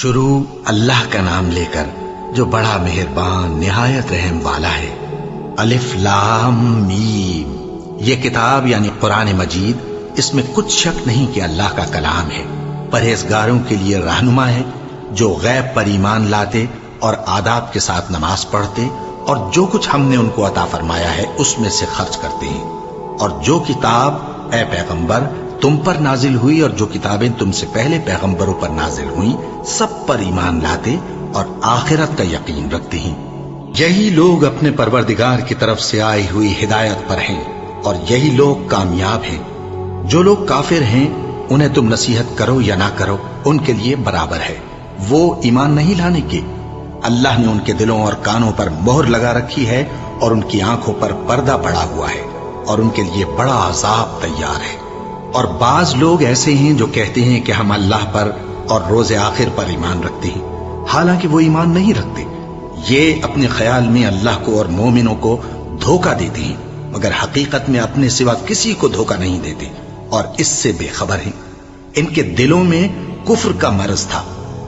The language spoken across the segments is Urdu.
شروع اللہ کا نام لے کر جو بڑا مہربان نہایت رحم والا ہے۔ الف لام میم، یہ کتاب یعنی قرآن مجید، اس میں کچھ شک نہیں کہ اللہ کا کلام ہے، پرہیزگاروں کے لیے رہنما ہے، جو غیب پر ایمان لاتے اور آداب کے ساتھ نماز پڑھتے اور جو کچھ ہم نے ان کو عطا فرمایا ہے اس میں سے خرچ کرتے ہیں، اور جو کتاب اے پیغمبر تم پر نازل ہوئی اور جو کتابیں تم سے پہلے پیغمبروں پر نازل ہوئیں سب پر ایمان لاتے اور آخرت کا یقین رکھتے ہیں۔ یہی لوگ اپنے پروردگار کی طرف سے آئی ہوئی ہدایت پر ہیں اور یہی لوگ کامیاب ہیں۔ جو لوگ کافر ہیں انہیں تم نصیحت کرو یا نہ کرو ان کے لیے برابر ہے، وہ ایمان نہیں لانے کے۔ اللہ نے ان کے دلوں اور کانوں پر مہر لگا رکھی ہے اور ان کی آنکھوں پر پردہ پڑا ہوا ہے اور ان کے لیے بڑا عذاب تیار ہے۔ اور بعض لوگ ایسے ہیں جو کہتے ہیں کہ ہم اللہ پر اور روز آخر پر ایمان رکھتے ہیں، حالانکہ وہ ایمان نہیں رکھتے۔ یہ اپنے خیال میں اللہ کو اور مومنوں کو دھوکہ دیتے ہیں، مگر حقیقت میں اپنے سوا کسی کو دھوکہ نہیں دیتے اور اس سے بے خبر ہیں۔ ان کے دلوں میں کفر کا مرض تھا،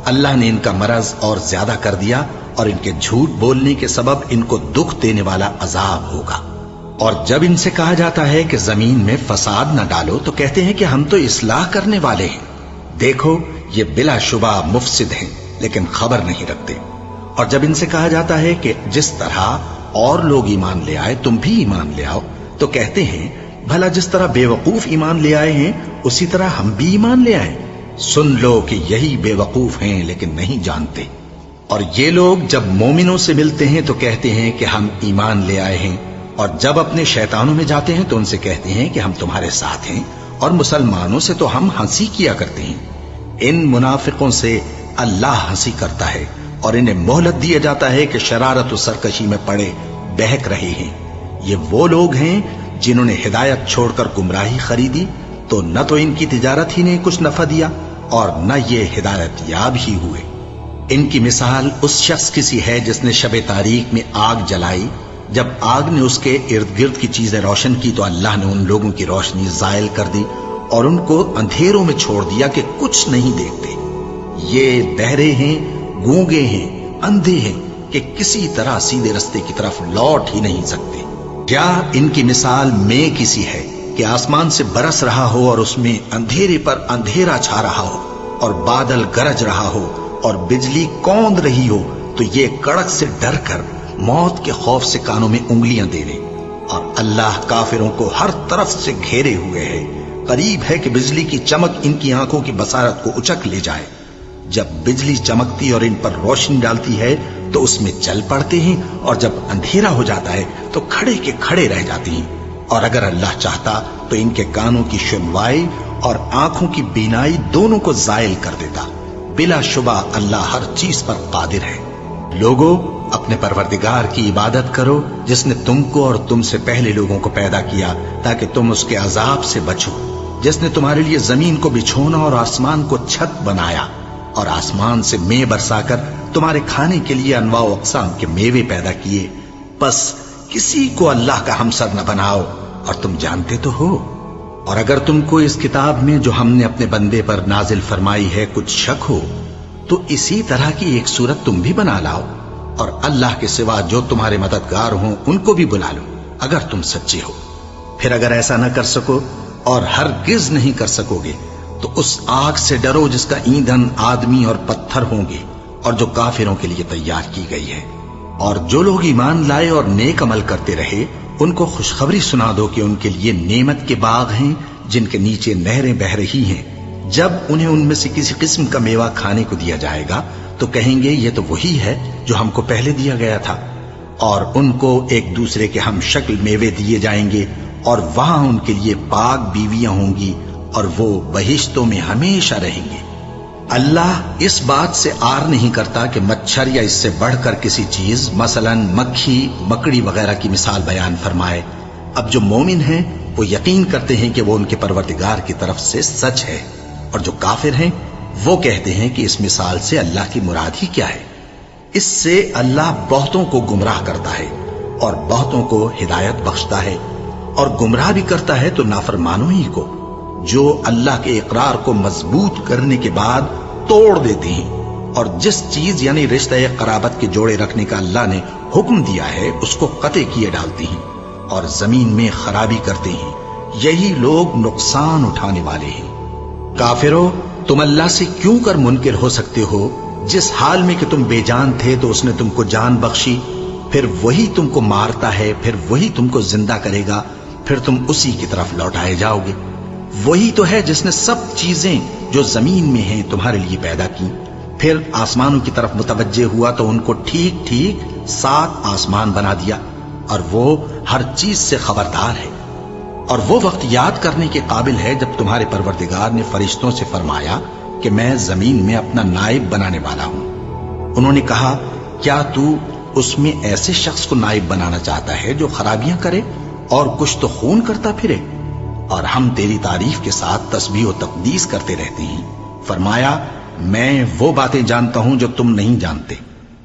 اللہ نے ان کا مرض اور زیادہ کر دیا اور ان کے جھوٹ بولنے کے سبب ان کو دکھ دینے والا عذاب ہوگا۔ اور جب ان سے کہا جاتا ہے کہ زمین میں فساد نہ ڈالو تو کہتے ہیں کہ ہم تو اصلاح کرنے والے ہیں۔ دیکھو یہ بلا شبہ مفسد ہیں لیکن خبر نہیں رکھتے۔ اور جب ان سے کہا جاتا ہے کہ جس طرح اور لوگ ایمان لے آئے تم بھی ایمان لے آؤ تو کہتے ہیں بھلا جس طرح بے وقوف ایمان لے آئے ہیں اسی طرح ہم بھی ایمان لے آئیں۔ سن لو کہ یہی بے وقوف ہیں لیکن نہیں جانتے۔ اور یہ لوگ جب مومنوں سے ملتے ہیں تو کہتے ہیں کہ ہم ایمان لے آئے ہیں، اور جب اپنے شیطانوں میں جاتے ہیں تو ان سے کہتے ہیں کہ ہم تمہارے ساتھ ہیں، اور مسلمانوں سے تو ہم ہنسی کیا کرتے ہیں۔ ان منافقوں سے اللہ ہنسی کرتا ہے اور انہیں مہلت دیا جاتا ہے کہ شرارت و سرکشی میں پڑے بہک رہے ہیں۔ یہ وہ لوگ ہیں جنہوں نے ہدایت چھوڑ کر گمراہی خریدی، تو نہ تو ان کی تجارت ہی نے کچھ نفع دیا اور نہ یہ ہدایت یاب ہی ہوئے۔ ان کی مثال اس شخص کی سی ہے جس نے شب تاریک میں آگ جلائی، جب آگ نے اس کے ارد گرد کی چیزیں روشن کی تو اللہ نے ان لوگوں کی روشنی زائل کر دی اور ان کو اندھیروں میں چھوڑ دیا کہ کچھ نہیں دیکھتے۔ یہ بہرے ہیں، گونگے ہیں، اندھے ہیں کہ کسی طرح سیدھے رستے کی طرف لوٹ ہی نہیں سکتے۔ کیا ان کی مثال میں کسی ہے کہ آسمان سے برس رہا ہو اور اس میں اندھیرے پر اندھیرا چھا رہا ہو اور بادل گرج رہا ہو اور بجلی کوند رہی ہو تو یہ کڑک سے ڈر کر موت کے خوف سے کانوں میں انگلیاں دے لے۔ اور اللہ کافروں کو ہر طرف سے گھیرے ہوئے ہے، قریب ہے کہ بجلی کی چمک ان کی آنکھوں کی بصارت کو اچک لے جائے۔ جب بجلی چمکتی اور ان پر روشنی ڈالتی ہے تو اس میں چل پڑتے ہیں، اور جب اندھیرا ہو جاتا ہے تو کھڑے کے کھڑے رہ جاتے ہیں۔ اور اگر اللہ چاہتا تو ان کے کانوں کی سنوائی اور آنکھوں کی بینائی دونوں کو زائل کر دیتا۔ بلا شبہ اللہ ہر چیز پر قادر ہے۔ لوگوں، اپنے پروردگار کی عبادت کرو جس نے تم کو اور تم سے پہلے لوگوں کو پیدا کیا تاکہ تم اس کے عذاب سے بچو، جس نے تمہارے لیے زمین کو بچھونا اور آسمان کو چھت بنایا اور آسمان سے مے برسا کر تمہارے کھانے کے لیے انواع و اقسام کے میوے پیدا کیے۔ پس کسی کو اللہ کا ہمسر نہ بناؤ، اور تم جانتے تو ہو۔ اور اگر تم کو اس کتاب میں جو ہم نے اپنے بندے پر نازل فرمائی ہے کچھ شک ہو تو اسی طرح کی ایک صورت تم بھی بنا لاؤ، اور اللہ کے سوا جو تمہارے مددگار ہوں ان کو بھی بلا لو اگر تم سچے ہو۔ پھر اگر ایسا نہ کر سکو اور ہرگز نہیں کر سکو گے تو اس آگ سے ڈرو جس کا ایندھن آدمی اور پتھر ہوں گے اور جو کافروں کے لیے تیار کی گئی ہے۔ اور جو لوگ ایمان لائے اور نیک عمل کرتے رہے ان کو خوشخبری سنا دو کہ ان کے لیے نعمت کے باغ ہیں جن کے نیچے نہریں بہہ رہی ہیں۔ جب انہیں ان میں سے کسی قسم کا میوہ کھانے کو دیا جائے گا تو کہیں گے یہ تو وہی ہے جو ہم کو پہلے دیا گیا تھا، اور ان کو ایک دوسرے کے ہم شکل میوے دیے جائیں گے، اور وہاں ان کے لیے پاک بیویاں ہوں گی اور وہ بہشتوں میں ہمیشہ رہیں گے۔ اللہ اس بات سے آر نہیں کرتا کہ مچھر یا اس سے بڑھ کر کسی چیز مثلا مکھی، مکڑی وغیرہ کی مثال بیان فرمائے۔ اب جو مومن ہیں وہ یقین کرتے ہیں کہ وہ ان کے پروردگار کی طرف سے سچ ہے، اور جو کافر ہیں وہ کہتے ہیں کہ اس مثال سے اللہ کی مراد ہی کیا ہے۔ اس سے اللہ بہتوں کو گمراہ کرتا ہے اور بہتوں کو ہدایت بخشتا ہے، اور گمراہ بھی کرتا ہے تو نافرمانوں ہی کو، جو اللہ کے اقرار کو مضبوط کرنے کے بعد توڑ دیتے ہیں اور جس چیز یعنی رشتہ قرابت کے جوڑے رکھنے کا اللہ نے حکم دیا ہے اس کو قطع کیے ڈالتے ہیں اور زمین میں خرابی کرتے ہیں، یہی لوگ نقصان اٹھانے والے ہیں۔ کافرو، تم اللہ سے کیوں کر منکر ہو سکتے ہو؟ جس حال میں کہ تم بے جان تھے تو اس نے تم کو جان بخشی، پھر وہی تم کو مارتا ہے، پھر وہی تم کو زندہ کرے گا، پھر تم اسی کی طرف لوٹائے جاؤ گے۔ وہی تو ہے جس نے سب چیزیں جو زمین میں ہیں تمہارے لیے پیدا کی، پھر آسمانوں کی طرف متوجہ ہوا تو ان کو ٹھیک ٹھیک 7 آسمان بنا دیا، اور وہ ہر چیز سے خبردار ہے۔ اور وہ وقت یاد کرنے کے قابل ہے جب تمہارے پروردگار نے فرشتوں سے فرمایا کہ میں زمین میں اپنا نائب بنانے والا ہوں۔ انہوں نے کہا، کیا تو اس میں ایسے شخص کو نائب بنانا چاہتا ہے جو خرابیاں کرے اور کچھ تو خون کرتا پھرے؟ اور ہم تیری تعریف کے ساتھ تسبیح و تقدیس کرتے رہتے ہیں۔ فرمایا، میں وہ باتیں جانتا ہوں جو تم نہیں جانتے۔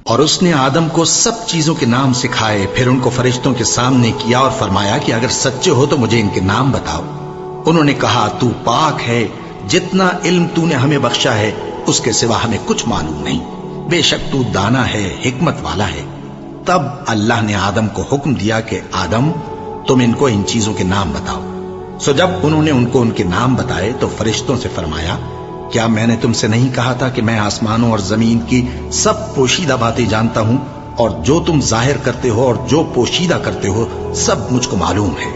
اور اس نے آدم کو سب چیزوں کے نام سکھائے، پھر ان کو فرشتوں کے سامنے کیا اور فرمایا کہ اگر سچے ہو تو مجھے ان کے نام بتاؤ۔ انہوں نے کہا، تو پاک ہے، جتنا علم تو نے ہمیں بخشا ہے اس کے سوا ہمیں کچھ معلوم نہیں، بے شک تو دانا ہے، حکمت والا ہے۔ تب اللہ نے آدم کو حکم دیا کہ آدم، تم ان کو ان چیزوں کے نام بتاؤ۔ سو جب انہوں نے ان کو ان کے نام بتائے تو فرشتوں سے فرمایا، کیا میں نے تم سے نہیں کہا تھا کہ میں آسمانوں اور زمین کی سب پوشیدہ باتیں جانتا ہوں، اور جو تم ظاہر کرتے ہو اور جو پوشیدہ کرتے ہو سب مجھ کو معلوم ہے۔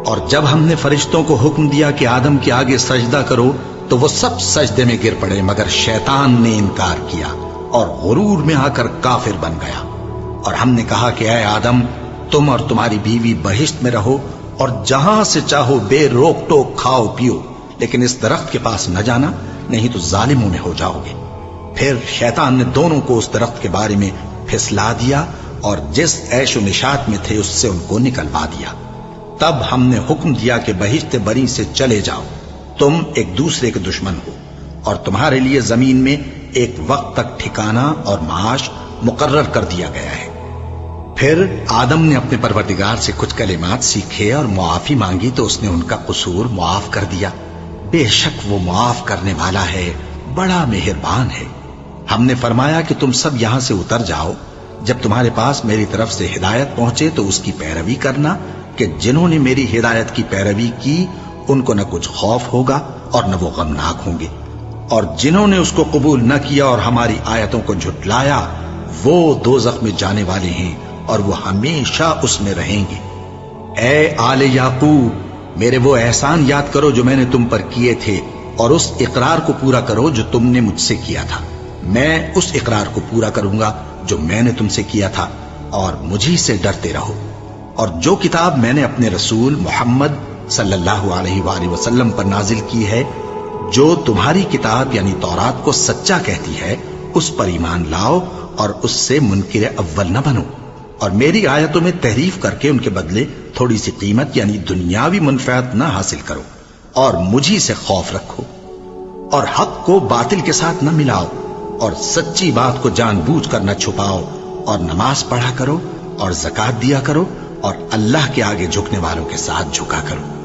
اور جب ہم نے فرشتوں کو حکم دیا کہ آدم کے آگے سجدہ کرو تو وہ سب سجدے میں گر پڑے، مگر شیطان نے انکار کیا اور غرور میں آ کر کافر بن گیا۔ اور ہم نے کہا کہ اے آدم، تم اور تمہاری بیوی بہشت میں رہو اور جہاں سے چاہو بے روک ٹوک کھاؤ پیو، لیکن اس درخت کے پاس نہ جانا، نہیں تو ظالموں میں ہو جاؤ گے۔ پھر شیطان نے دونوں کو اس درخت کے بارے میں پھسلا دیا اور جس عیش و نشاط میں تھے اس سے ان کو نکلوا دیا۔ تب ہم نے حکم دیا کہ بہشت بری سے چلے جاؤ، تم ایک دوسرے کے دشمن ہو، اور تمہارے لیے زمین میں ایک وقت تک ٹھکانہ اور معاش مقرر کر دیا گیا ہے۔ پھر آدم نے اپنے پروردگار سے کچھ کلمات سیکھے اور معافی مانگی تو اس نے ان کا قصور معاف کر دیا۔ بے شک وہ معاف کرنے والا ہے، بڑا مہربان ہے۔ ہم نے فرمایا کہ تم سب یہاں سے اتر جاؤ، جب تمہارے پاس میری طرف سے ہدایت پہنچے تو اس کی پیروی کرنا، کہ جنہوں نے میری ہدایت کی پیروی کی ان کو نہ کچھ خوف ہوگا اور نہ وہ غمناک ہوں گے، اور جنہوں نے اس کو قبول نہ کیا اور ہماری آیتوں کو جھٹلایا وہ دوزخ میں جانے والے ہیں اور وہ ہمیشہ اس میں رہیں گے۔ اے آل یعقوب، میرے وہ احسان یاد کرو جو میں نے تم پر کیے تھے، اور اس اقرار کو پورا کرو جو تم نے مجھ سے کیا تھا۔ میں اس اقرار کو پورا کروں گا جو میں نے تم سے کیا تھا، اور مجھی سے ڈرتے رہو۔ اور جو کتاب میں نے اپنے رسول محمد صلی اللہ علیہ وآلہ وسلم پر نازل کی ہے، جو تمہاری کتاب یعنی تورات کو سچا کہتی ہے، اس پر ایمان لاؤ اور اس سے منکر اول نہ بنو، اور میری آیتوں میں تحریف کر کے ان کے بدلے تھوڑی سی قیمت یعنی دنیاوی منفعت نہ حاصل کرو، اور مجھی سے خوف رکھو، اور حق کو باطل کے ساتھ نہ ملاؤ، اور سچی بات کو جان بوجھ کر نہ چھپاؤ، اور نماز پڑھا کرو اور زکوٰۃ دیا کرو، اور اللہ کے آگے جھکنے والوں کے ساتھ جھکا کرو۔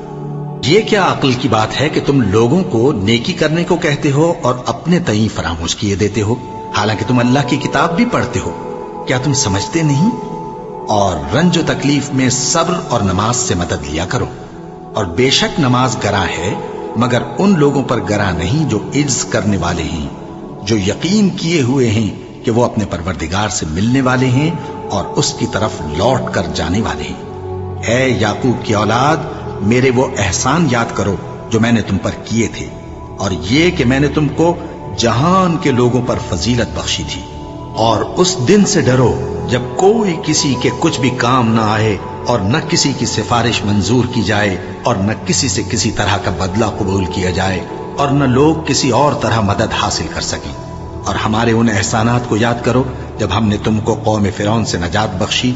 یہ کیا عقل کی بات ہے کہ تم لوگوں کو نیکی کرنے کو کہتے ہو اور اپنے تئیں فراموش کیے دیتے ہو، حالانکہ تم اللہ کی کتاب بھی پڑھتے ہو؟ کیا تم سمجھتے نہیں؟ اور رنج و تکلیف میں صبر اور نماز سے مدد لیا کرو، اور بے شک نماز گراں ہے، مگر ان لوگوں پر گراں نہیں جو عجز کرنے والے ہیں، جو یقین کیے ہوئے ہیں کہ وہ اپنے پروردگار سے ملنے والے ہیں اور اس کی طرف لوٹ کر جانے والے ہیں۔ اے یعقوب کی اولاد، میرے وہ احسان یاد کرو جو میں نے تم پر کیے تھے، اور یہ کہ میں نے تم کو جہان کے لوگوں پر فضیلت بخشی تھی۔ اور اس دن سے ڈرو جب کوئی کسی کے کچھ بھی کام نہ آئے، اور نہ کسی کی سفارش منظور کی جائے، اور نہ کسی سے کسی طرح کا بدلہ قبول کیا جائے، اور نہ لوگ کسی اور طرح مدد حاصل کر سکیں۔ اور ہمارے ان احسانات کو یاد کرو جب ہم نے تم کو قوم فرعون سے نجات بخشی۔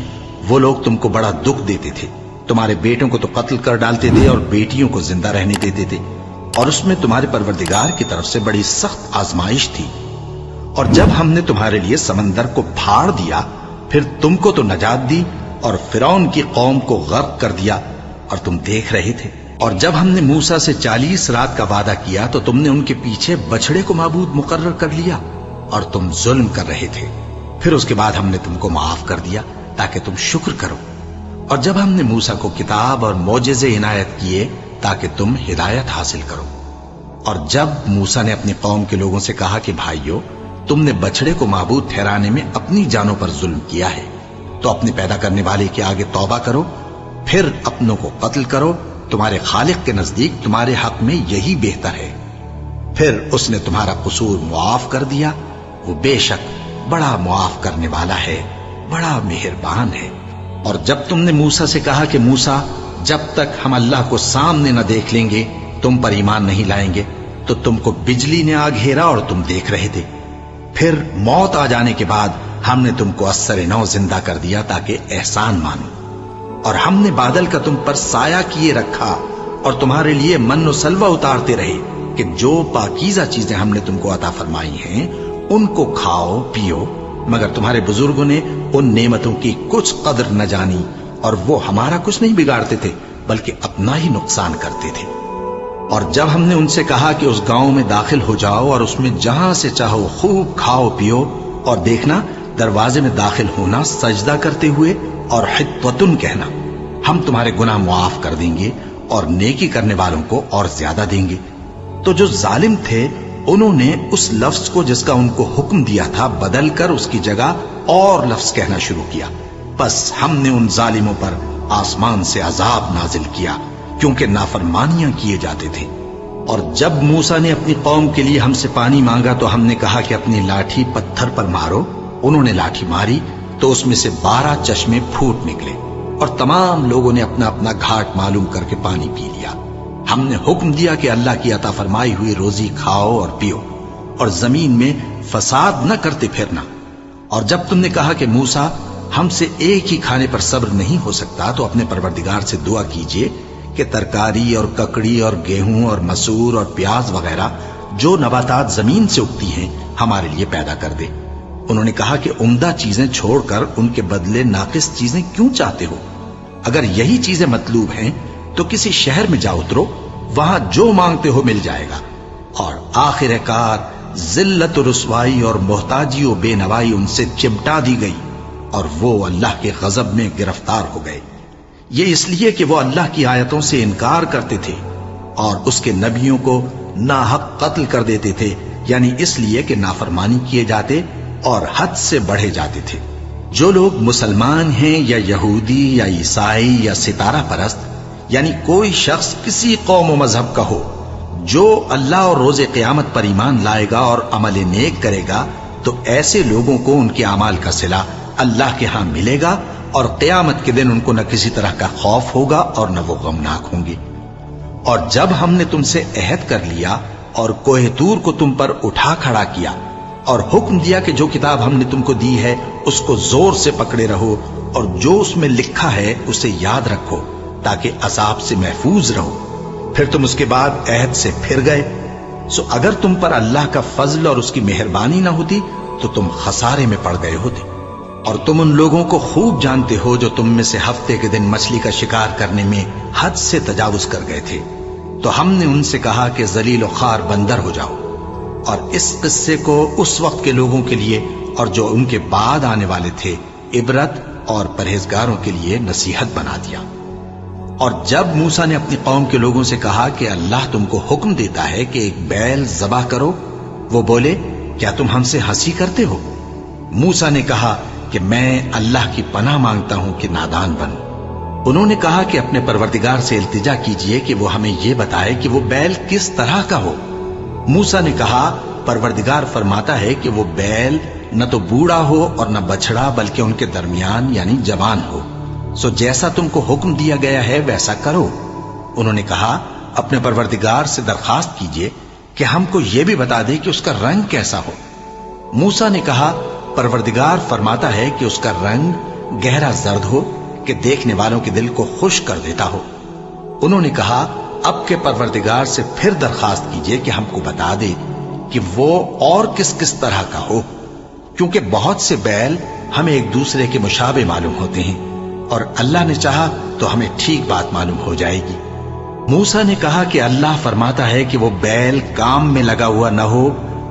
وہ لوگ تم کو بڑا دکھ دیتے تھے، تمہارے بیٹوں کو تو قتل کر ڈالتے تھے اور بیٹیوں کو زندہ رہنے دیتے تھے، اور اس میں تمہارے پروردگار کی طرف سے بڑی سخت آزمائش تھی۔ اور جب ہم نے تمہارے لیے سمندر کو پھاڑ دیا، پھر تم کو تو نجات دی اور فرعون کی قوم کو غرق کر دیا، اور تم دیکھ رہے تھے۔ اور جب ہم نے موسیٰ سے 40 رات کا وعدہ کیا تو تم نے ان کے پیچھے بچھڑے کو معبود مقرر کر لیا، اور تم ظلم کر رہے تھے. پھر اس کے بعد ہم نے تم کو معاف کر دیا تاکہ تم شکر کرو. اور جب ہم نے موسیٰ کو کتاب اور معجزے عنایت کیے تاکہ تم ہدایت حاصل کرو. اور جب موسیٰ نے اپنی قوم کے لوگوں سے کہا کہ بھائیو، تم نے بچڑے کو معبود ٹھہرانے میں اپنی جانوں پر ظلم کیا ہے، تو اپنے پیدا کرنے والے کے آگے توبہ کرو، پھر اپنوں کو قتل کرو. تمہارے خالق کے نزدیک تمہارے حق میں یہی بہتر ہے. پھر اس نے تمہارا قصور معاف کر دیا. وہ بے شک بڑا معاف کرنے والا ہے، بڑا مہربان ہے. اور جب تم نے موسیٰ سے کہا کہ موسیٰ، جب تک ہم اللہ کو سامنے نہ دیکھ لیں گے تم پر ایمان نہیں لائیں گے، تو تم کو بجلی نے آ گھیرا اور تم دیکھ رہے تھے. پھر موت آ جانے کے بعد ہم نے تم کو اثر نو زندہ کر دیا تاکہ احسان مانو. اور ہم نے بادل کا تم پر سایہ کیے رکھا اور تمہارے لیے من و سلوہ اتارتے رہے کہ جو پاکیزہ چیزیں ہم نے تم کو عطا فرمائی ہیں ان کو کھاؤ پیو. مگر تمہارے بزرگوں نے ان نعمتوں کی کچھ قدر نہ جانی، اور وہ ہمارا کچھ نہیں بگاڑتے تھے بلکہ اپنا ہی نقصان کرتے تھے. اور جب ہم نے ان سے کہا کہ اس گاؤں میں داخل ہو جاؤ اور اس میں جہاں سے چاہو خوب کھاؤ پیو، اور دیکھنا دروازے میں داخل ہونا سجدہ کرتے ہوئے اور حطوتن کہنا، ہم تمہارے گناہ معاف کر دیں گے اور نیکی کرنے والوں کو اور زیادہ دیں گے. تو جو ظالم تھے انہوں نے اس لفظ کو جس کا ان کو حکم دیا تھا بدل کر اس کی جگہ اور لفظ کہنا شروع کیا. بس ہم نے ان ظالموں پر آسمان سے عذاب نازل کیا کیونکہ نافرمانیاں کیے جاتے تھے. اور جب موسیٰ نے اپنی قوم کے لیے ہم سے پانی مانگا تو ہم نے کہا کہ اپنی لاٹھی پتھر پر مارو. انہوں نے لاٹھی ماری تو اس میں سے 12 چشمے پھوٹ نکلے اور تمام لوگوں نے اپنا اپنا گھاٹ معلوم کر کے پانی پی لیا. ہم نے حکم دیا کہ اللہ کی عطا فرمائی ہوئی روزی کھاؤ اور پیو اور زمین میں فساد نہ کرتے پھرنا. اور جب تم نے کہا کہ موسیٰ ہم سے ایک ہی کھانے پر صبر نہیں ہو سکتا تو اپنے پروردگار سے دعا کیجئے کہ ترکاری اور ککڑی اور گیہوں اور مسور اور پیاز وغیرہ جو نباتات زمین سے اگتی ہیں ہمارے لیے پیدا کر دے. انہوں نے کہا کہ عمدہ چیزیں چھوڑ کر ان کے بدلے ناقص چیزیں کیوں چاہتے ہو؟ اگر یہی چیزیں مطلوب ہیں تو کسی شہر میں جا اترو، وہاں جو مانگتے ہو مل جائے گا. اور آخر کار ذلت و رسوائی اور محتاجی و بے نوائی ان سے چمٹا دی گئی اور وہ اللہ کے غضب میں گرفتار ہو گئے. یہ اس لیے کہ وہ اللہ کی آیتوں سے انکار کرتے تھے اور اس کے نبیوں کو ناحق قتل کر دیتے تھے، یعنی اس لیے کہ نافرمانی کیے جاتے اور حد سے بڑھے جاتے تھے. جو لوگ مسلمان ہیں یا یہودی یا عیسائی یا ستارہ پرست، یعنی کوئی شخص کسی قوم و مذہب کا ہو، جو اللہ اور روز قیامت پر ایمان لائے گا اور عمل نیک کرے گا تو ایسے لوگوں کو ان کے اعمال کا صلہ اللہ کے ہاں ملے گا اور قیامت کے دن ان کو نہ کسی طرح کا خوف ہوگا اور نہ وہ غمناک ہوں گے. اور جب ہم نے تم سے عہد کر لیا اور کوہ طور کو تم پر اٹھا کھڑا کیا اور حکم دیا کہ جو کتاب ہم نے تم کو دی ہے اس کو زور سے پکڑے رہو اور جو اس میں لکھا ہے اسے یاد رکھو تاکہ عذاب سے محفوظ رہو، پھر تم اس کے بعد عہد سے پھر گئے، سو اگر تم پر اللہ کا فضل اور اس کی مہربانی نہ ہوتی تو تم خسارے میں پڑ گئے ہوتے. اور تم ان لوگوں کو خوب جانتے ہو جو تم میں سے ہفتے کے دن مچھلی کا شکار کرنے میں حد سے تجاوز کر گئے تھے، تو ہم نے ان سے کہا کہ ذلیل و خوار بندر ہو جاؤ. اور اس قصے کو اس وقت کے لوگوں کے لیے اور جو ان کے بعد آنے والے تھے عبرت اور پرہیزگاروں کے لیے نصیحت بنا دیا. اور جب موسیٰ نے اپنی قوم کے لوگوں سے کہا کہ اللہ تم کو حکم دیتا ہے کہ ایک بیل ذبح کرو، وہ بولے کیا تم ہم سے ہنسی کرتے ہو؟ موسیٰ نے کہا کہ میں اللہ کی پناہ مانگتا ہوں کہ نادان بنوں. انہوں نے کہا کہ اپنے پروردگار سے التجا کیجئے کہ وہ ہمیں یہ بتائے کہ وہ بیل کس طرح کا ہو. موسیٰ نے کہا پروردگار فرماتا ہے کہ وہ بیل نہ تو بوڑھا ہو اور نہ بچڑا بلکہ ان کے درمیان یعنی جوان ہو، سو جیسا تم کو حکم دیا گیا ہے ویسا کرو. انہوں نے کہا اپنے پروردگار سے درخواست کیجئے کہ ہم کو یہ بھی بتا دے کہ اس کا رنگ کیسا ہو. موسیٰ نے کہا پروردگار فرماتا ہے کہ اس کا رنگ گہرا زرد ہو کہ دیکھنے والوں کے دل کو خوش کر دیتا ہو. انہوں نے کہا اب کے پروردگار سے پھر درخواست کیجئے کہ ہم کو بتا دے کہ وہ اور کس کس طرح کا ہو، کیونکہ بہت سے بیل ہمیں ایک دوسرے کے مشابہ معلوم ہوتے ہیں اور اللہ نے چاہا تو ہمیں ٹھیک بات معلوم ہو جائے گی. موسیٰ نے کہا کہ اللہ فرماتا ہے کہ وہ بیل کام میں لگا ہوا نہ ہو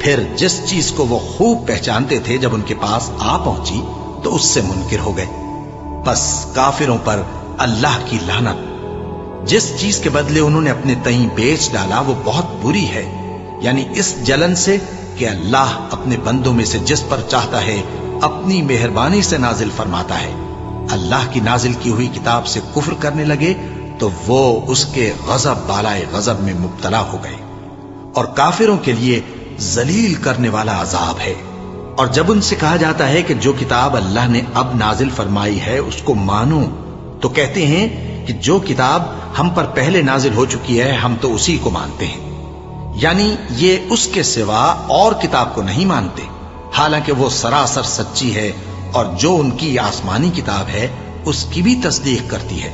پھر جس چیز کو وہ خوب پہچانتے تھے جب ان کے پاس آ پہنچی تو اس سے منکر ہو گئے۔ بس کافروں پر اللہ کی لعنت۔ جس چیز کے بدلے انہوں نے اپنے تئیں بیچ ڈالا وہ بہت بری ہے، یعنی اس جلن سے کہ اللہ اپنے بندوں میں سے جس پر چاہتا ہے اپنی مہربانی سے نازل فرماتا ہے۔ اللہ کی نازل کی ہوئی کتاب سے کفر کرنے لگے تو وہ اس کے غضب بالائے غضب میں مبتلا ہو گئے، اور کافروں کے لیے ذلیل کرنے والا عذاب ہے۔ اور جب ان سے کہا جاتا ہے کہ جو کتاب اللہ نے اب نازل فرمائی ہے اس کو مانو، تو کہتے ہیں کہ جو کتاب ہم پر پہلے نازل ہو چکی ہے ہم تو اسی کو مانتے ہیں، یعنی یہ اس کے سوا اور کتاب کو نہیں مانتے، حالانکہ وہ سراسر سچی ہے اور جو ان کی آسمانی کتاب ہے اس کی بھی تصدیق کرتی ہے۔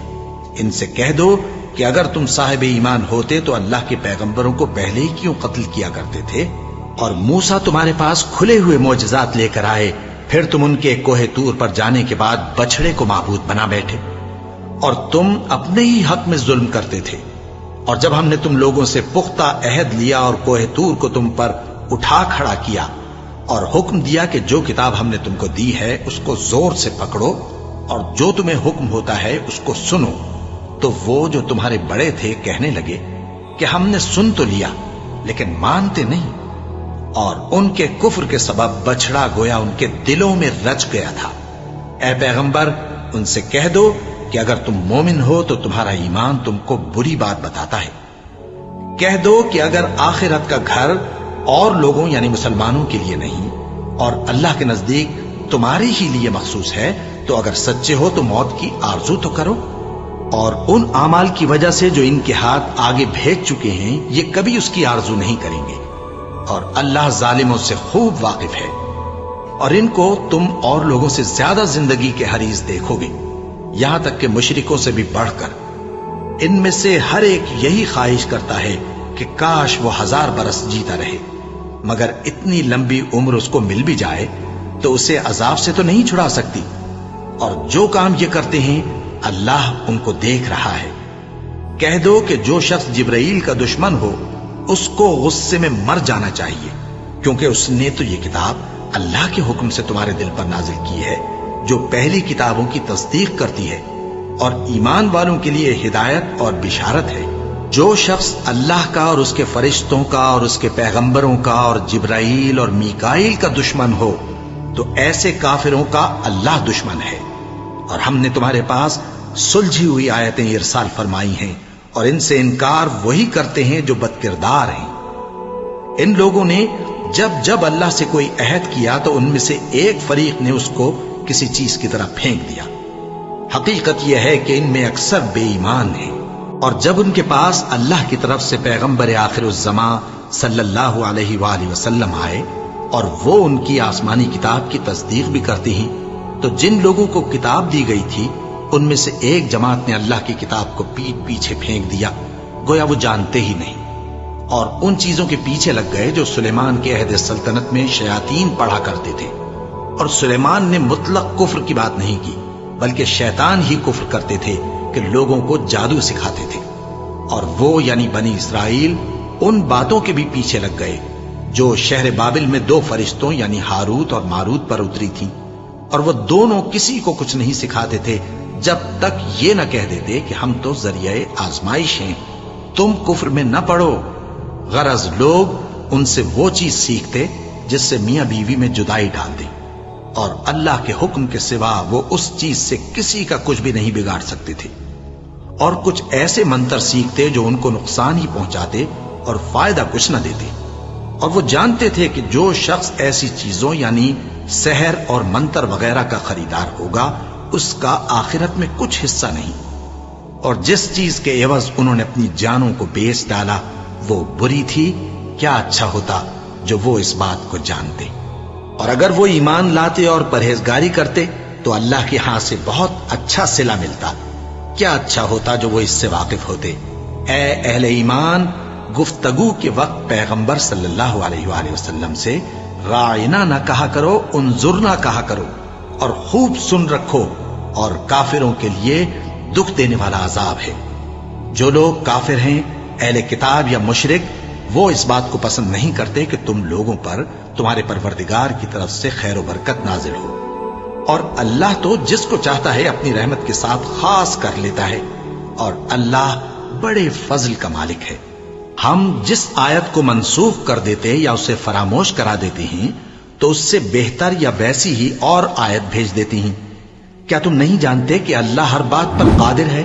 ان سے کہہ دو کہ اگر تم صاحب ایمان ہوتے تو اللہ کے پیغمبروں کو پہلے ہی کیوں قتل کیا کرتے تھے؟ اور موسیٰ تمہارے پاس کھلے ہوئے معجزات لے کر آئے، پھر تم ان کے کوہ طور پر جانے کے بعد بچڑے کو معبود بنا بیٹھے، اور تم اپنے ہی حق میں ظلم کرتے تھے۔ اور جب ہم نے تم لوگوں سے پختہ عہد لیا اور کوہ طور کو تم پر اٹھا کھڑا کیا اور حکم دیا کہ جو کتاب ہم نے تم کو دی ہے اس کو زور سے پکڑو اور جو تمہیں حکم ہوتا ہے اس کو سنو، تو وہ جو تمہارے بڑے تھے کہنے لگے کہ ہم نے سن تو لیا لیکن مانتے نہیں، اور ان کے کفر کے سبب بچڑا گویا ان کے دلوں میں رچ گیا تھا۔ اے پیغمبر ان سے کہہ دو کہ اگر تم مومن ہو تو تمہارا ایمان تم کو بری بات بتاتا ہے۔ کہہ دو کہ اگر آخرت کا گھر اور لوگوں یعنی مسلمانوں کے لیے نہیں اور اللہ کے نزدیک تمہارے ہی لیے مخصوص ہے تو اگر سچے ہو تو موت کی آرزو تو کرو، اور ان اعمال کی وجہ سے جو ان کے ہاتھ آگے بھیج چکے ہیں یہ کبھی اس کی آرزو نہیں کریں گے، اور اللہ ظالموں سے خوب واقف ہے۔ اور ان کو تم اور لوگوں سے زیادہ زندگی کے حریص دیکھو گے، یہاں تک کہ مشرکوں سے بھی بڑھ کر۔ ان میں سے ہر ایک یہی خواہش کرتا ہے کہ کاش وہ 1000 برس جیتا رہے، مگر اتنی لمبی عمر اس کو مل بھی جائے تو اسے عذاب سے تو نہیں چھڑا سکتی، اور جو کام یہ کرتے ہیں اللہ ان کو دیکھ رہا ہے۔ کہہ دو کہ جو شخص جبرائیل کا دشمن ہو اس کو غصے میں مر جانا چاہیے، کیونکہ اس نے تو یہ کتاب اللہ کے حکم سے تمہارے دل پر نازل کی ہے جو پہلی کتابوں کی تصدیق کرتی ہے اور ایمان والوں کے لیے ہدایت اور بشارت ہے۔ جو شخص اللہ کا اور اس کے فرشتوں کا اور اس کے پیغمبروں کا اور جبرائیل اور میکائیل کا دشمن ہو تو ایسے کافروں کا اللہ دشمن ہے۔ اور ہم نے تمہارے پاس سلجھی ہوئی آیتیں ارسال فرمائی ہیں، اور ان سے انکار وہی کرتے ہیں جو بد کردار ہیں۔ ان لوگوں نے جب جب اللہ سے کوئی عہد کیا تو ان میں سے ایک فریق نے اس کو کسی چیز کی طرح پھینک دیا۔ حقیقت یہ ہے کہ ان میں اکثر بے ایمان ہیں، اور جب ان کے پاس اللہ کی طرف سے پیغمبر آخر الزماں صلی اللہ علیہ وآلہ وسلم آئے اور وہ ان کی آسمانی کتاب کی تصدیق بھی کرتے ہیں، تو جن لوگوں کو کتاب دی گئی تھی ان میں سے ایک جماعت نے اللہ کی کتاب کو پیٹ پیچھے پھینک دیا، گویا وہ جانتے ہی نہیں، اور ان چیزوں کے پیچھے لگ گئے جو سلیمان کے عہد سلطنت میں شیاطین پڑھا کرتے تھے۔ اور سلیمان نے مطلق کفر کی بات نہیں کی، بلکہ شیطان ہی کفر کرتے تھے کہ لوگوں کو جادو سکھاتے تھے، اور وہ یعنی بنی اسرائیل ان باتوں کے بھی پیچھے لگ گئے جو شہر بابل میں 2 فرشتوں یعنی ہاروت اور ماروت پر اتری تھی، اور وہ دونوں کسی کو کچھ نہیں سکھاتے تھے جب تک یہ نہ کہہ دیتے کہ ہم تو ذریعہ آزمائش ہیں، تم کفر میں نہ پڑو۔ غرض لوگ ان سے وہ چیز سیکھتے جس سے میاں بیوی میں جدائی ڈال دیں، اور اللہ کے حکم کے سوا وہ اس چیز سے کسی کا کچھ بھی نہیں بگاڑ سکتے تھے، اور کچھ ایسے منتر سیکھتے جو ان کو نقصان ہی پہنچاتے اور فائدہ کچھ نہ دیتے، اور وہ جانتے تھے کہ جو شخص ایسی چیزوں یعنی سحر اور منتر وغیرہ کا خریدار ہوگا اس کا آخرت میں کچھ حصہ نہیں، اور جس چیز کے عوض انہوں نے اپنی جانوں کو بیچ ڈالا وہ بری تھی۔ کیا اچھا ہوتا جو وہ اس بات کو جانتے، اور اگر وہ ایمان لاتے اور پرہیزگاری کرتے تو اللہ کے ہاں سے بہت اچھا صلہ ملتا۔ کیا اچھا ہوتا جو وہ اس سے واقف ہوتے۔ اے اہل ایمان، گفتگو کے وقت پیغمبر صلی اللہ علیہ وآلہ وسلم سے راعنا نہ کہا کرو، انظرنا کہا کرو، اور خوب سن رکھو، اور کافروں کے لیے دکھ دینے والا عذاب ہے۔ جو لوگ کافر ہیں، اہل کتاب یا مشرک، وہ اس بات کو پسند نہیں کرتے کہ تم لوگوں پر تمہارے پروردگار کی طرف سے خیر و برکت نازل ہو، اور اللہ تو جس کو چاہتا ہے اپنی رحمت کے ساتھ خاص کر لیتا ہے، اور اللہ بڑے فضل کا مالک ہے۔ ہم جس آیت کو منسوخ کر دیتے یا اسے فراموش کرا دیتے ہیں تو اس سے بہتر یا ویسی ہی اور آیت بھیج دیتی ہیں۔ کیا تم نہیں جانتے کہ اللہ ہر بات پر قادر ہے؟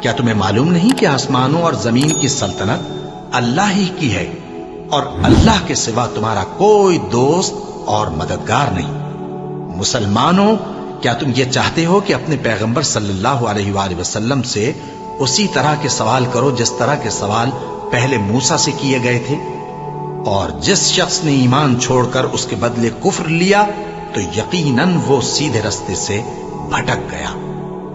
کیا تمہیں معلوم نہیں کہ آسمانوں اور زمین کی سلطنت اللہ ہی کی ہے، اور اللہ کے سوا تمہارا کوئی دوست اور مددگار نہیں؟ مسلمانوں، کیا تم یہ چاہتے ہو کہ اپنے پیغمبر صلی اللہ علیہ وآلہ وسلم سے اسی طرح کے سوال کرو جس طرح کے سوال پہلے موسیٰ سے کیے گئے تھے؟ اور جس شخص نے ایمان چھوڑ کر اس کے بدلے کفر لیا تو یقیناً وہ سیدھے رستے سے بھٹک گیا۔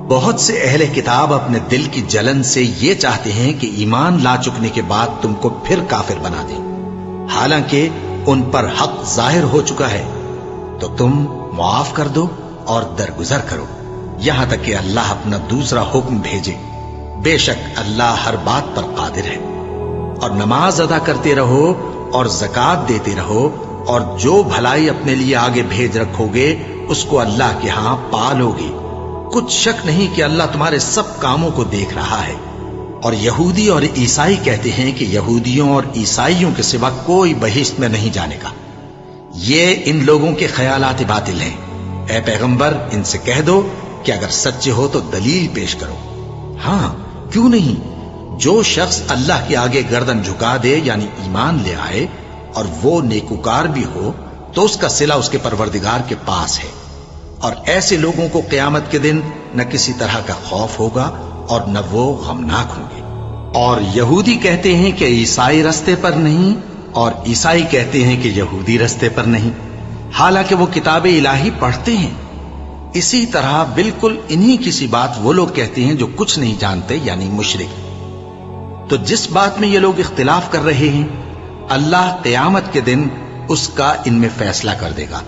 بہت سے اہل کتاب اپنے دل کی جلن سے یہ چاہتے ہیں کہ ایمان لا چکنے کے بعد تم کو پھر کافر بنا دیں، حالانکہ ان پر حق ظاہر ہو چکا ہے۔ تو تم معاف کر دو اور درگزر کرو یہاں تک کہ اللہ اپنا دوسرا حکم بھیجے۔ بے شک اللہ ہر بات پر قادر ہے۔ اور نماز ادا کرتے رہو اور زکوٰۃ دیتے رہو، اور جو بھلائی اپنے لیے آگے بھیج رکھو گے اس کو اللہ کے ہاں پالو گے۔ کچھ شک نہیں کہ اللہ تمہارے سب کاموں کو دیکھ رہا ہے۔ اور یہودی اور عیسائی کہتے ہیں کہ یہودیوں اور عیسائیوں کے سوا کوئی بہشت میں نہیں جانے گا۔ یہ ان لوگوں کے خیالات باطل ہیں۔ اے پیغمبر، ان سے کہہ دو کہ اگر سچے ہو تو دلیل پیش کرو۔ ہاں، کیوں نہیں؟ جو شخص اللہ کے آگے گردن جھکا دے یعنی ایمان لے آئے اور وہ نیکوکار بھی ہو تو اس کا صلہ اس کے پروردگار کے پاس ہے، اور ایسے لوگوں کو قیامت کے دن نہ کسی طرح کا خوف ہوگا اور نہ وہ غمناک ہوں گے۔ اور یہودی کہتے ہیں کہ عیسائی رستے پر نہیں، اور عیسائی کہتے ہیں کہ یہودی رستے پر نہیں، حالانکہ وہ کتاب الہی پڑھتے ہیں۔ اسی طرح بالکل انہی کسی بات وہ لوگ کہتے ہیں جو کچھ نہیں جانتے یعنی مشرک۔ تو جس بات میں یہ لوگ اختلاف کر رہے ہیں اللہ قیامت کے دن اس کا ان میں فیصلہ کر دے گا۔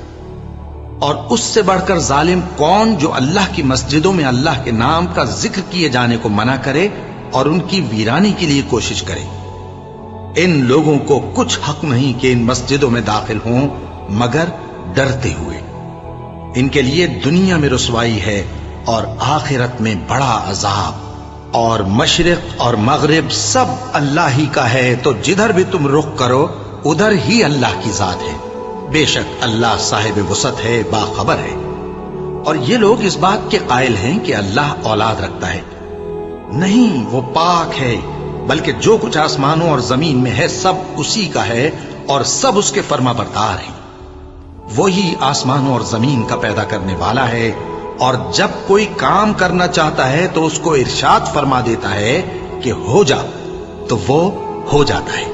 اور اس سے بڑھ کر ظالم کون جو اللہ کی مسجدوں میں اللہ کے نام کا ذکر کیے جانے کو منع کرے اور ان کی ویرانی کے لیے کوشش کرے۔ ان لوگوں کو کچھ حق نہیں کہ ان مسجدوں میں داخل ہوں مگر ڈرتے ہوئے۔ ان کے لیے دنیا میں رسوائی ہے اور آخرت میں بڑا عذاب۔ اور مشرق اور مغرب سب اللہ ہی کا ہے، تو جدھر بھی تم رخ کرو ادھر ہی اللہ کی ذات ہے۔ بے شک اللہ صاحب وسعت ہے، باخبر ہے۔ اور یہ لوگ اس بات کے قائل ہیں کہ اللہ اولاد رکھتا ہے۔ نہیں، وہ پاک ہے، بلکہ جو کچھ آسمانوں اور زمین میں ہے سب اسی کا ہے اور سب اس کے فرما بردار ہیں۔ وہی آسمانوں اور زمین کا پیدا کرنے والا ہے، اور جب کوئی کام کرنا چاہتا ہے تو اس کو ارشاد فرما دیتا ہے کہ ہو جا، تو وہ ہو جاتا ہے۔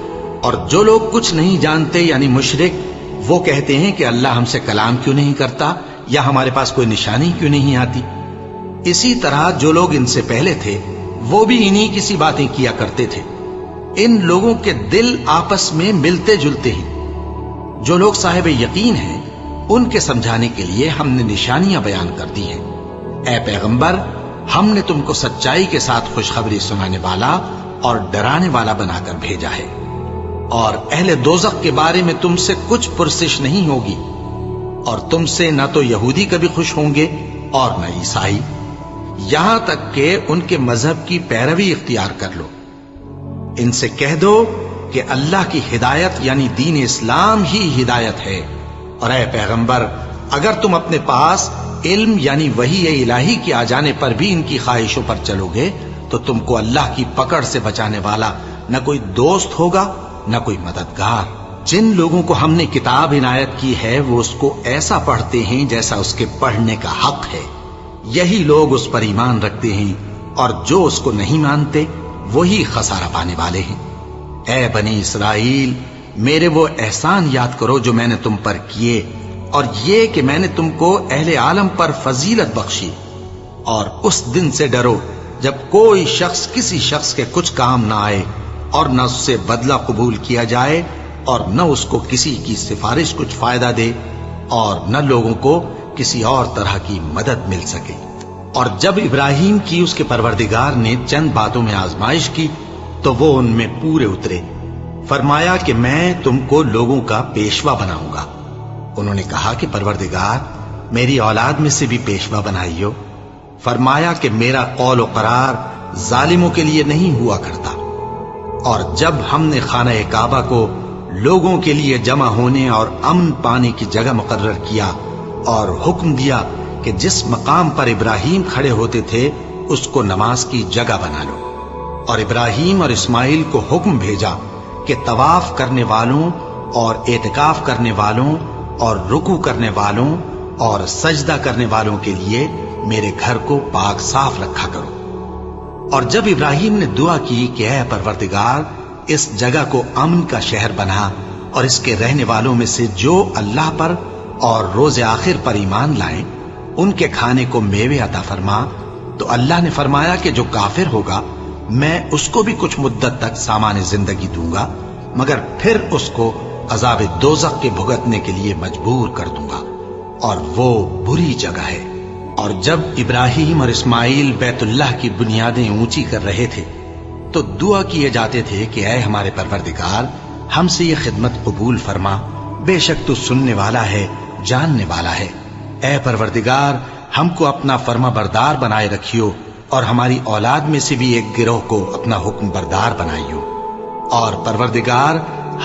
اور جو لوگ کچھ نہیں جانتے یعنی مشرک، وہ کہتے ہیں کہ اللہ ہم سے کلام کیوں نہیں کرتا یا ہمارے پاس کوئی نشانی کیوں نہیں آتی۔ اسی طرح جو لوگ ان سے پہلے تھے وہ بھی انہی کسی باتیں کیا کرتے تھے۔ ان لوگوں کے دل آپس میں ملتے جلتے ہیں۔ جو لوگ صاحب یقین ہیں ان کے سمجھانے کے لیے ہم نے نشانیاں بیان کر دی ہیں۔ اے پیغمبر، ہم نے تم کو سچائی کے ساتھ خوشخبری سنانے والا اور ڈرانے والا بنا کر بھیجا ہے، اور اہل دوزخ کے بارے میں تم سے کچھ پرسش نہیں ہوگی، اور تم سے نہ تو یہودی کبھی خوش ہوں گے اور نہ عیسائی، یہاں تک کہ ان کے مذہب کی پیروی اختیار کر لو۔ ان سے کہہ دو کہ اللہ کی ہدایت یعنی دین اسلام ہی ہدایت ہے، اور اے پیغمبر، اگر تم اپنے پاس علم یعنی وحی الہی کے آ جانے پر بھی ان کی خواہشوں پر چلو گے تو تم کو اللہ کی پکڑ سے بچانے والا نہ کوئی دوست ہوگا نہ کوئی مددگار۔ جن لوگوں کو ہم نے کتاب عنایت کی ہے وہ اس کو ایسا پڑھتے ہیں جیسا اس کے پڑھنے کا حق ہے، یہی لوگ اس پر ایمان رکھتے ہیں، اور جو اس کو نہیں مانتے وہی خسارہ پانے والے ہیں۔ اے بنی اسرائیل، میرے وہ احسان یاد کرو جو میں نے تم پر کیے، اور یہ کہ میں نے تم کو اہل عالم پر فضیلت بخشی، اور اس دن سے ڈرو جب کوئی شخص کسی شخص کے کچھ کام نہ آئے اور نہ اس سے بدلہ قبول کیا جائے اور نہ اس کو کسی کی سفارش کچھ فائدہ دے اور نہ لوگوں کو کسی اور طرح کی مدد مل سکے۔ اور جب ابراہیم کی اس کے پروردگار نے چند باتوں میں آزمائش کی تو وہ ان میں پورے اترے، فرمایا کہ میں تم کو لوگوں کا پیشوا بناؤں گا۔ انہوں نے کہا کہ پروردگار میری اولاد میں سے بھی پیشوا بنائیو۔ فرمایا کہ میرا قول و قرار ظالموں کے لیے نہیں ہوا کرتا۔ اور جب ہم نے خانہ کعبہ کو لوگوں کے لیے جمع ہونے اور امن پانے کی جگہ مقرر کیا اور حکم دیا کہ جس مقام پر ابراہیم کھڑے ہوتے تھے اس کو نماز کی جگہ بنا لو، اور ابراہیم اور اسماعیل کو حکم بھیجا کہ طواف کرنے والوں اور اعتکاف کرنے والوں اور رکوع کرنے والوں اور سجدہ کرنے والوں کے لیے میرے گھر کو پاک صاف رکھا کرو۔ اور جب ابراہیم نے دعا کی کہ اے پروردگار اس جگہ کو امن کا شہر بنا، اور اس کے رہنے والوں میں سے جو اللہ پر اور روز آخر پر ایمان لائیں ان کے کھانے کو میوے عطا فرما، تو اللہ نے فرمایا کہ جو کافر ہوگا میں اس کو بھی کچھ مدت تک سامان زندگی دوں گا، مگر پھر اس کو عذاب دوزخ کے بھگتنے کے لیے مجبور کر دوں گا، اور وہ بری جگہ ہے۔ اور جب ابراہیم اور اسماعیل بیت اللہ کی بنیادیں اونچی کر رہے تھے تو دعا کیے جاتے تھے کہ اے ہمارے پروردگار ہم سے یہ خدمت قبول فرما، بے شک تو سننے والا ہے، جاننے والا ہے۔ اے پروردگار ہم کو اپنا فرما بردار بنائے رکھیو، اور ہماری اولاد میں سے بھی ایک گروہ کو اپنا حکم بردار بنائیو۔ اور پروردگار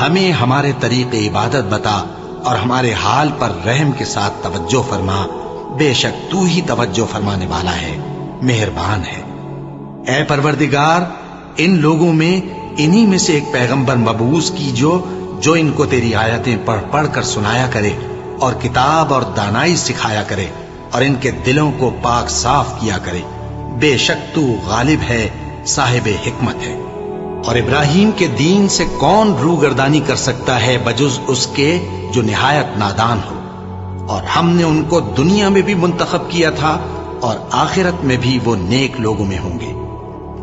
ہمیں ہمارے طریق عبادت بتا، اور ہمارے حال پر رحم کے ساتھ توجہ فرما، بے شک تو ہی توجہ فرمانے والا ہے، مہربان ہے۔ اے پروردگار ان لوگوں میں انہی میں سے ایک پیغمبر مبعوث کیجو جو ان کو تیری آیتیں پڑھ پڑھ کر سنایا کرے اور کتاب اور دانائی سکھایا کرے اور ان کے دلوں کو پاک صاف کیا کرے، بے شک تو غالب ہے، صاحب حکمت ہے۔ اور ابراہیم کے دین سے کون روگردانی کر سکتا ہے بجز اس کے جو نہایت نادان ہو؟ اور ہم نے ان کو دنیا میں بھی منتخب کیا تھا اور آخرت میں بھی وہ نیک لوگوں میں ہوں گے۔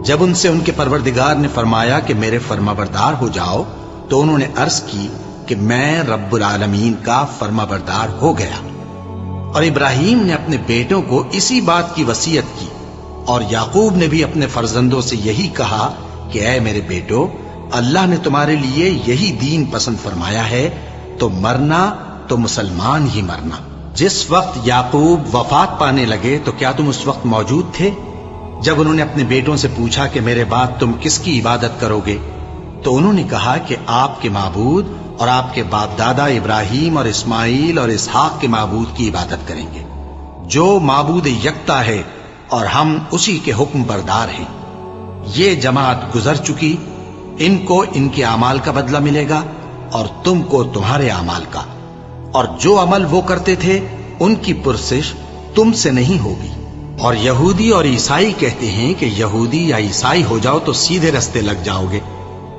جب ان سے ان کے پروردگار نے فرمایا کہ میرے فرما بردار ہو جاؤ تو انہوں نے عرض کی کہ میں رب العالمین کا فرما بردار ہو گیا۔ اور ابراہیم نے اپنے بیٹوں کو اسی بات کی وصیت کی، اور یعقوب نے بھی اپنے فرزندوں سے یہی کہا کہ اے میرے بیٹو، اللہ نے تمہارے لیے یہی دین پسند فرمایا ہے، تو مرنا تو مسلمان ہی مرنا۔ جس وقت یعقوب وفات پانے لگے تو کیا تم اس وقت موجود تھے جب انہوں نے اپنے بیٹوں سے پوچھا کہ میرے بعد تم کس کی عبادت کرو گے؟ تو انہوں نے کہا کہ آپ کے معبود اور آپ کے باپ دادا ابراہیم اور اسماعیل اور اسحاق کے معبود کی عبادت کریں گے، جو معبود یکتا ہے اور ہم اسی کے حکم بردار ہیں۔ یہ جماعت گزر چکی، ان کو ان کے اعمال کا بدلہ ملے گا اور تم کو تمہارے اعمال کا، اور جو عمل وہ کرتے تھے ان کی پرسش تم سے نہیں ہوگی۔ اور یہودی اور عیسائی کہتے ہیں کہ یہودی یا عیسائی ہو جاؤ تو سیدھے رستے لگ جاؤ گے۔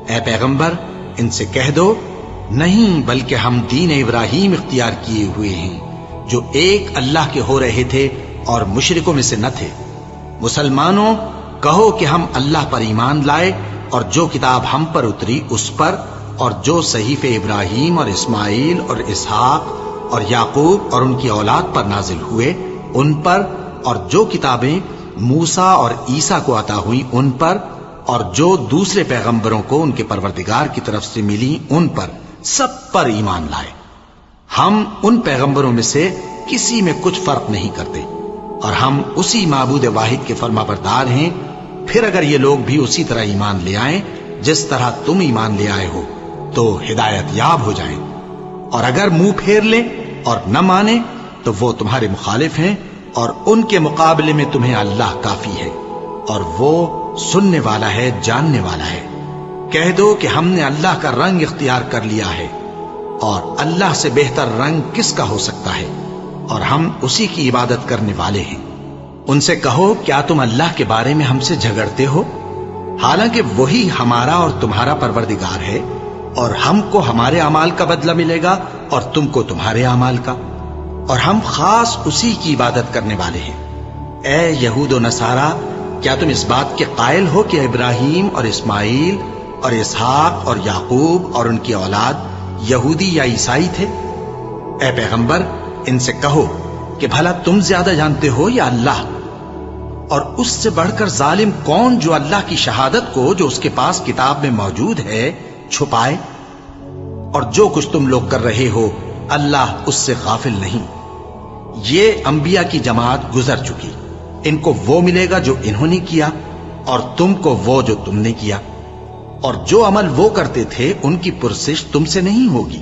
اے پیغمبر ان سے کہہ دو نہیں، بلکہ ہم دین ابراہیم اختیار کیے ہوئے ہیں جو ایک اللہ کے ہو رہے تھے اور مشرکوں میں سے نہ تھے۔ مسلمانوں کہو کہ ہم اللہ پر ایمان لائے اور جو کتاب ہم پر اتری اس پر، اور جو صحیفے ابراہیم اور اسماعیل اور اسحاق اور یعقوب اور ان کی اولاد پر نازل ہوئے ان پر، اور جو کتابیں موسیٰ اور عیسیٰ کو عطا ہوئی ان پر، اور جو دوسرے پیغمبروں کو ان کے پروردگار کی طرف سے ملی ان پر، سب پر ایمان لائے۔ ہم ان پیغمبروں میں سے کسی میں کچھ فرق نہیں کرتے، اور ہم اسی معبود واحد کے فرما بردار ہیں۔ پھر اگر یہ لوگ بھی اسی طرح ایمان لے آئیں جس طرح تم ایمان لے آئے ہو تو ہدایت یاب ہو جائیں، اور اگر منہ پھیر لیں اور نہ مانیں تو وہ تمہارے مخالف ہیں، اور ان کے مقابلے میں تمہیں اللہ کافی ہے، اور وہ سننے والا ہے، جاننے والا ہے۔ کہہ دو کہ ہم نے اللہ کا رنگ اختیار کر لیا ہے، اور اللہ سے بہتر رنگ کس کا ہو سکتا ہے، اور ہم اسی کی عبادت کرنے والے ہیں۔ ان سے کہو کیا تم اللہ کے بارے میں ہم سے جھگڑتے ہو، حالانکہ وہی ہمارا اور تمہارا پروردگار ہے، اور ہم کو ہمارے اعمال کا بدلہ ملے گا اور تم کو تمہارے اعمال کا، اور ہم خاص اسی کی عبادت کرنے والے ہیں۔ اے یہود و نصارا، کیا تم اس بات کے قائل ہو کہ ابراہیم اور اسماعیل اور اسحاق اور یعقوب اور ان کی اولاد یہودی یا عیسائی تھے؟ اے پیغمبر ان سے کہو کہ بھلا تم زیادہ جانتے ہو یا اللہ؟ اور اس سے بڑھ کر ظالم کون جو اللہ کی شہادت کو جو اس کے پاس کتاب میں موجود ہے چھپائے؟ اور جو کچھ تم لوگ کر رہے ہو اللہ اس سے غافل نہیں۔ یہ انبیاء کی جماعت گزر چکی، ان کو وہ ملے گا جو انہوں نے کیا، اور تم کو وہ جو تم نے کیا، اور جو عمل وہ کرتے تھے ان کی پرسش تم سے نہیں ہوگی۔